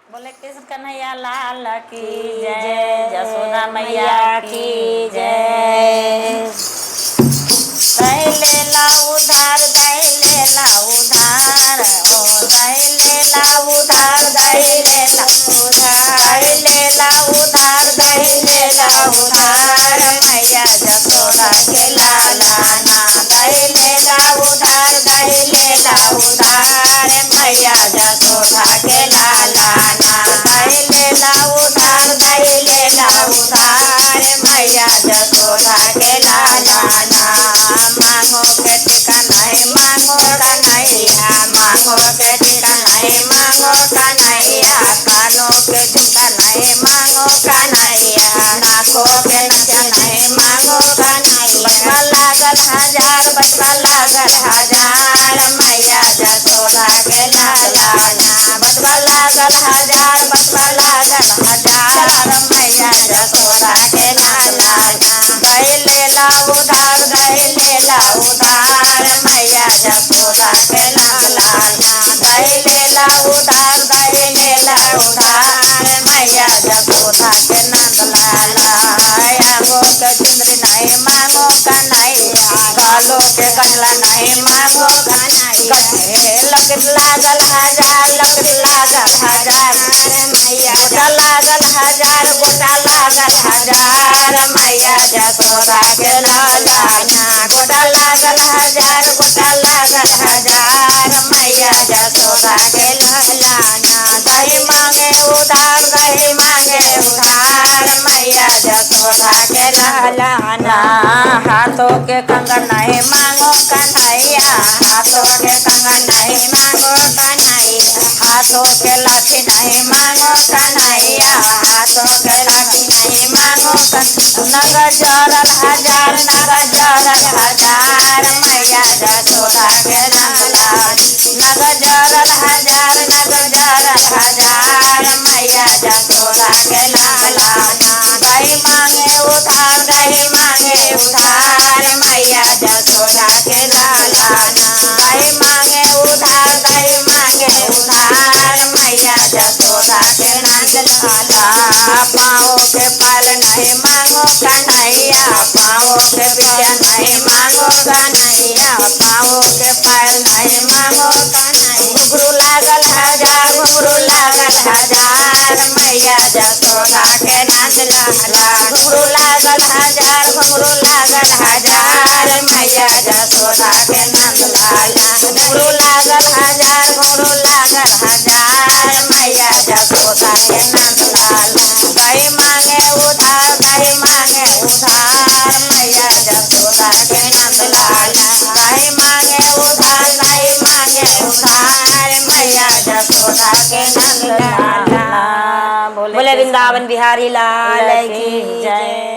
बोले कृष्ण कन्हैया लाल की जय, यशोदा मैया की जय। दही लेला उधार, दही लेला उधार, ओ दही लेला उधार, दही लेला उधार, दही लेला उधार, दही लेला उधार, मैया यशोदा के लाला ना। दही लेला उधार, दही लेला उधार, मैया यशोदा के लाला ना। दही लेला उधार, दही लेला उधार, मैया यशोदा के लाला ना। मांगो के टिका नहीं मांगो कन्हैया, मांगो के टिका नहीं मांगो कन्हैया, कानों के झुमका नहीं मांगो कन्हैया, नाकों के नथिया नहीं मांगो कन्हैया। बचवा लागल हजार, बचवा लागल हजार, मैया यशोदा के लाला ना। बचवा लागल हजार, बचवा लागल हजार, मैया यशोदा के लाला ना। दही लेला उधार, दही लेला उधार, मैया यशोदा के लाला ना। दही लेला उधार, दही लेला उधार, मैया यशोदा के नंदलाला। आंगो के चुंदरी नहीं मांगो कन्हैया, गालों के गजला नहीं मांगो कन्हैया। लकट लागल हजार, लकट लागल हजार, मैया गोटा लागल हजार, गोटा लागल हजार, मैया यशोदा के लाला ना। गोटा लागल हजार, गोटा लागल हजार, मैया यशोदा के लाला ना। दही मांगे उधार, दही मांगे उधार, मैया यशोदा के लाला ना। हाथों के कंगन नहीं मांगो कन्हैया, हाथों के कंगन नहीं मांगो कन्हैया, हाथों के लाठी नहीं मांगो कन्हैया, हाथों के लाठी नहीं मांगो कन्हैया। नगर जरल हजार, नगर जरल हजार, मैया यशोदा के लाला। नगर जरल हजार, नगर जरल हजार, मैया यशोदा के लाला ना। दही मांगे उधार, दही मांगे उधार, मैया यशोदा के लाला ना। दही मांगे उधार, दही मांगे उधार, मैया यशोदा के नंदलाला। पाँव के पायल नहीं मांगो कन्हैया, पाँव के बिटिया नहीं मांगो कन्हैया, पाँव के पायल नहीं मांगो कन्हैया। घुंघरू लागल हजार, घुंघरू लागल हजार, मैया यशोदा के नंदलाला। घुंघरू लागल हजार, घुंघरू लागल हजार, मैया यशोदा के नंदलाला। घुंघरू लागल हजार, घुंघरू लागल हजार, मैया यशोदा के नंदलाला। दही मांगे उधार, दही मांगे उधार, मैया यशोदा के नंदलाला। दही मांगे उधार, दही मांगे उधार, मैया यशोदा के नंदलाला। बोले वृंदावन बिहारी लाल की जय।